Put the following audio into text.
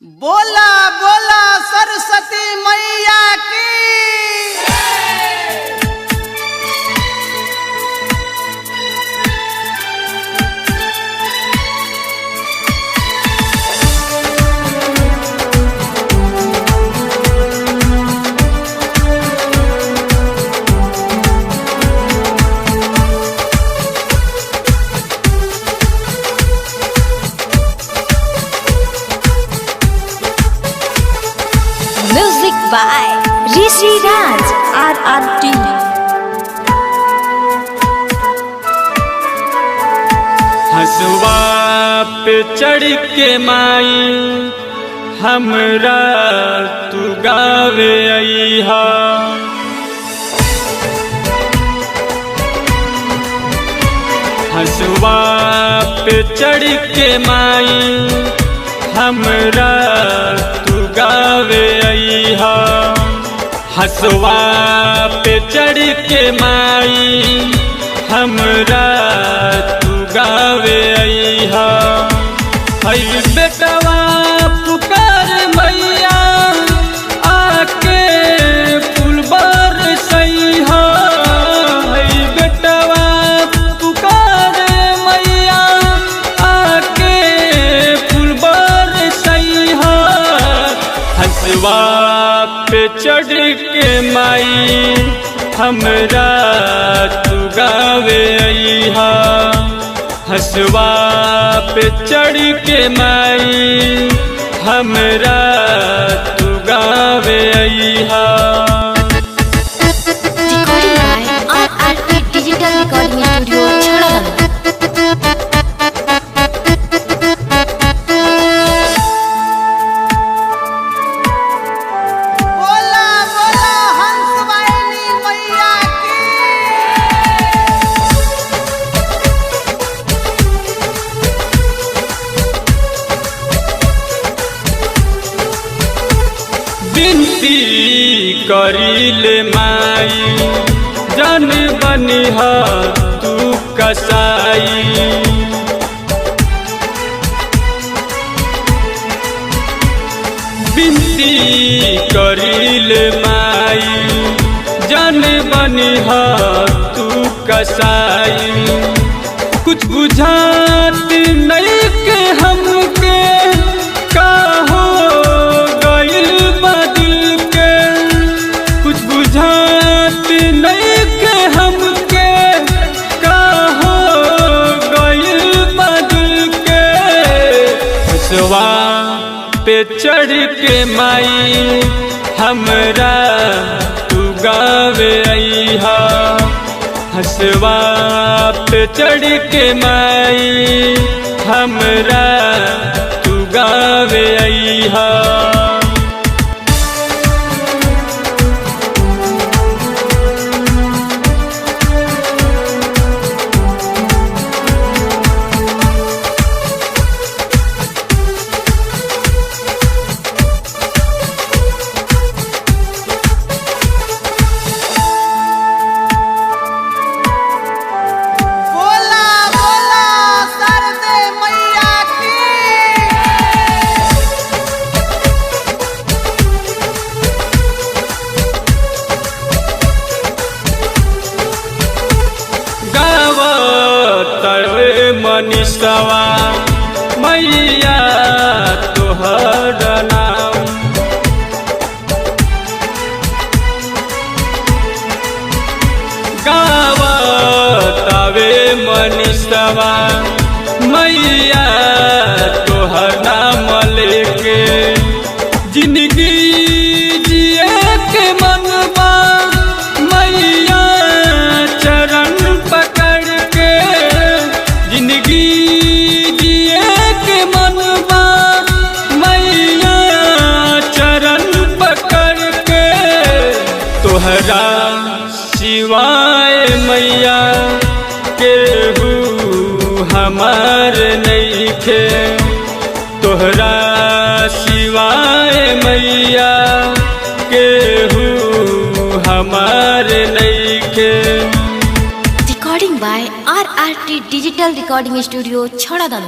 बोला बोला सरस्वती मैया की। Music by Rishi Raj RRT। हसुआ पे चढ़ के माई हमरा तू गावे अइहा। हसुआ पे चढ़ के माई हमरा तू गावे अइहा। हसुआ पे चढ़ के माई हमरा तू गावे अइहा। हई बेटवा पुकार मैया आके फूल बरसइहा। हई बेटवा पुकार मैया आके फूल बरसइहा। हसुआ पे चढ़ के माई हमरा तू गावे अइहा। हसुआ पे चढ़ के माई हमरा तू गावे अइहा। Recording by RRT Digital Recording Studio, Chharadan। बोला बोला हंसवाहिनी मैया की। बिनती करिले माई जन बनिहा तू कसाई। बिनती करिले माई जन बनिहा तू कसाई। कुछ बुझात नहीं के हमके का हो गइल बदिल के। कुछ बुझात नहीं के हमके का हो गइल बदिल के। हसुआ पे चढ़ के माई हमरा तू गावे अइहा। हसुआ पे चढ़ के माई हमरा तू गावे अइहा। बोला बोला सरदे मैया की। गावतवे मनीषवा मैया तोहर नाम। गावतवे मनीषवा मैया तोहर नाम लेके जिंदगी जिए के मनवा मैया चरण पकड़ के। जिंदगी जिए के मनवा मैया चरण पकड़ के। तोहरा सिवाय मैया केहू हमार नइखे। तोहरा सिवाय मैया केहू हमार नइखे। Recording by RRT Digital Recording Studio, Chharadan।